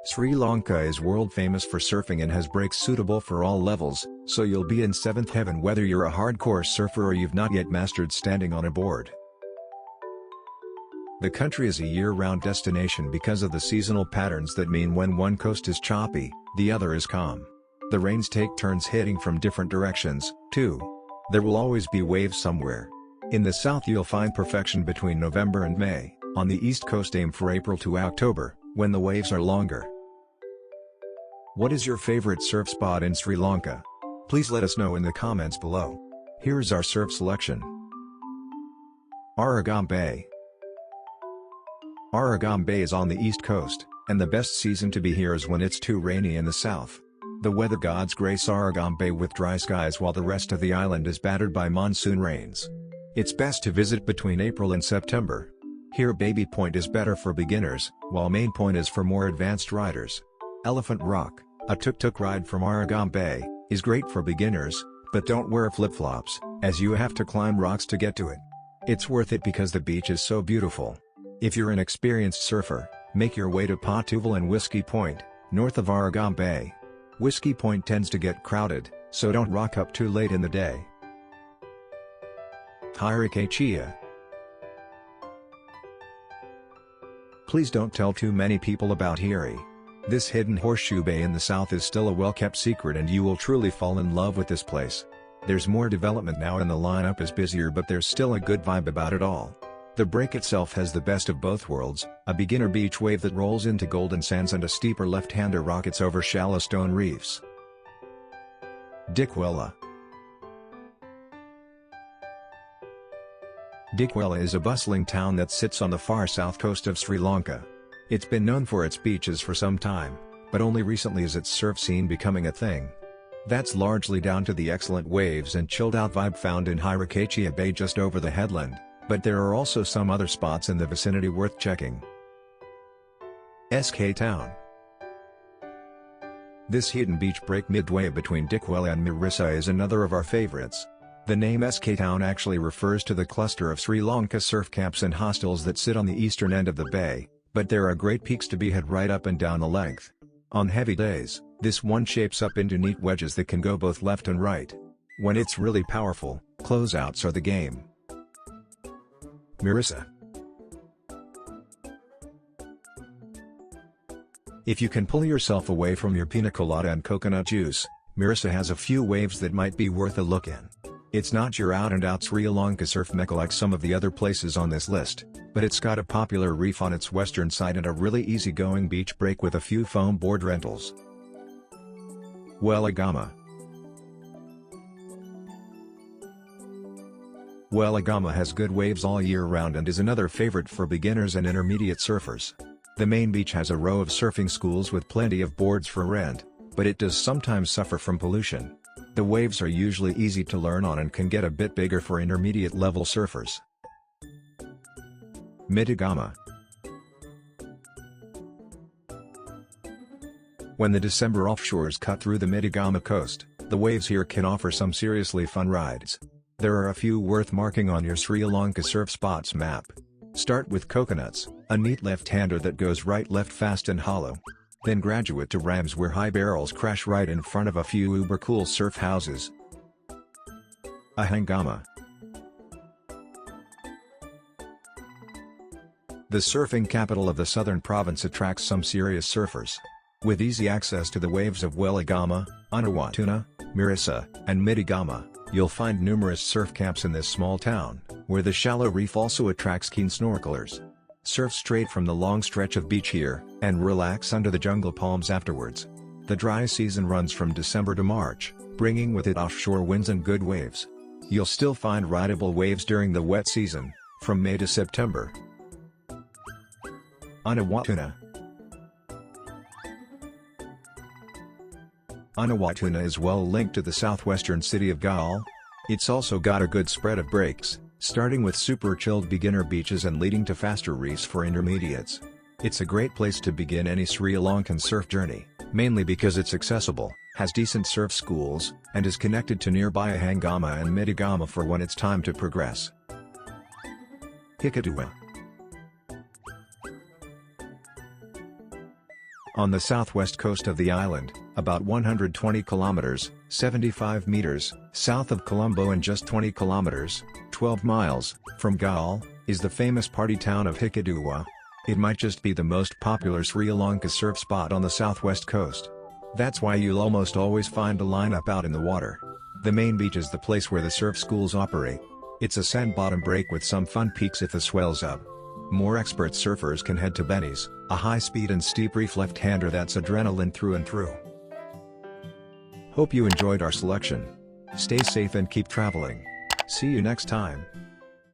Sri Lanka is world famous for surfing and has breaks suitable for all levels, so you'll be in seventh heaven whether you're a hardcore surfer or you've not yet mastered standing on a board. The country is a year-round destination because of the seasonal patterns that mean when one coast is choppy, the other is calm. The rains take turns hitting from different directions, too. There will always be waves somewhere. In the south you'll find perfection between November and May, on the east coast aim for April to October, when the waves are longer. What is your favorite surf spot in Sri Lanka? Please let us know in the comments below. Here's our surf selection. Arugam Bay. Arugam Bay is on the east coast, and the best season to be here is when it's too rainy in the south. The weather gods grace Arugam Bay with dry skies while the rest of the island is battered by monsoon rains. It's best to visit between April and September. Here Baby Point is better for beginners, while Main Point is for more advanced riders. Elephant Rock, a tuk-tuk ride from Arugam Bay, is great for beginners, but don't wear flip-flops, as you have to climb rocks to get to it. It's worth it because the beach is so beautiful. If you're an experienced surfer, make your way to Patuval and Whiskey Point, north of Arugam Bay. Whiskey Point tends to get crowded, so don't rock up too late in the day. Hiriketiya. Please don't tell too many people about Hiri. This hidden horseshoe bay in the south is still a well-kept secret and you will truly fall in love with this place. There's more development now and the lineup is busier, but there's still a good vibe about it all. The break itself has the best of both worlds, a beginner beach wave that rolls into golden sands and a steeper left-hander rockets over shallow stone reefs. Dickwella. Dickwella is a bustling town that sits on the far south coast of Sri Lanka. It's been known for its beaches for some time, but only recently is its surf scene becoming a thing. That's largely down to the excellent waves and chilled-out vibe found in Hiriketiya Bay just over the headland, but there are also some other spots in the vicinity worth checking. SK Town. This hidden beach break midway between Dickwella and Mirissa is another of our favorites. The name SK Town actually refers to the cluster of Sri Lanka surf camps and hostels that sit on the eastern end of the bay, but there are great peaks to be had right up and down the length. On heavy days, this one shapes up into neat wedges that can go both left and right. When it's really powerful, closeouts are the game. Mirissa. If you can pull yourself away from your pina colada and coconut juice, Mirissa has a few waves that might be worth a look in. It's not your out-and-out Sri Lanka surf mecca like some of the other places on this list, but it's got a popular reef on its western side and a really easy-going beach break with a few foam board rentals. Weligama. Weligama has good waves all year round and is another favorite for beginners and intermediate surfers. The main beach has a row of surfing schools with plenty of boards for rent, but it does sometimes suffer from pollution. The waves are usually easy to learn on and can get a bit bigger for intermediate-level surfers. Midigama. When the December offshores cut through the Midigama coast, the waves here can offer some seriously fun rides. There are a few worth marking on your Sri Lanka surf spots map. Start with Coconuts, a neat left-hander that goes right-left fast and hollow. Then graduate to Rams where high barrels crash right in front of a few uber-cool surf houses. Ahangama. The surfing capital of the southern province attracts some serious surfers. With easy access to the waves of Weligama, Unawatuna, Mirissa, and Midigama, you'll find numerous surf camps in this small town, where the shallow reef also attracts keen snorkelers. Surf straight from the long stretch of beach here, and relax under the jungle palms afterwards. The dry season runs from December to March, bringing with it offshore winds and good waves. You'll still find rideable waves during the wet season, from May to September. Unawatuna. Unawatuna is well linked to the southwestern city of Galle. It's also got a good spread of breaks, starting with super chilled beginner beaches and leading to faster reefs for intermediates. It's a great place to begin any Sri Lankan surf journey, mainly because it's accessible, has decent surf schools, and is connected to nearby Ahangama and Midigama for when it's time to progress. Hikkaduwa. On the southwest coast of the island, about 120 kilometers, 75 meters, south of Colombo and just 20 kilometers, 12 miles, from Galle, is the famous party town of Hikkaduwa. It might just be the most popular Sri Lanka surf spot on the southwest coast. That's why you'll almost always find a lineup out in the water. The main beach is the place where the surf schools operate. It's a sand-bottom break with some fun peaks if the swell's up. More expert surfers can head to Benny's, a high-speed and steep reef left-hander that's adrenaline through and through. Hope you enjoyed our selection. Stay safe and keep traveling. See you next time.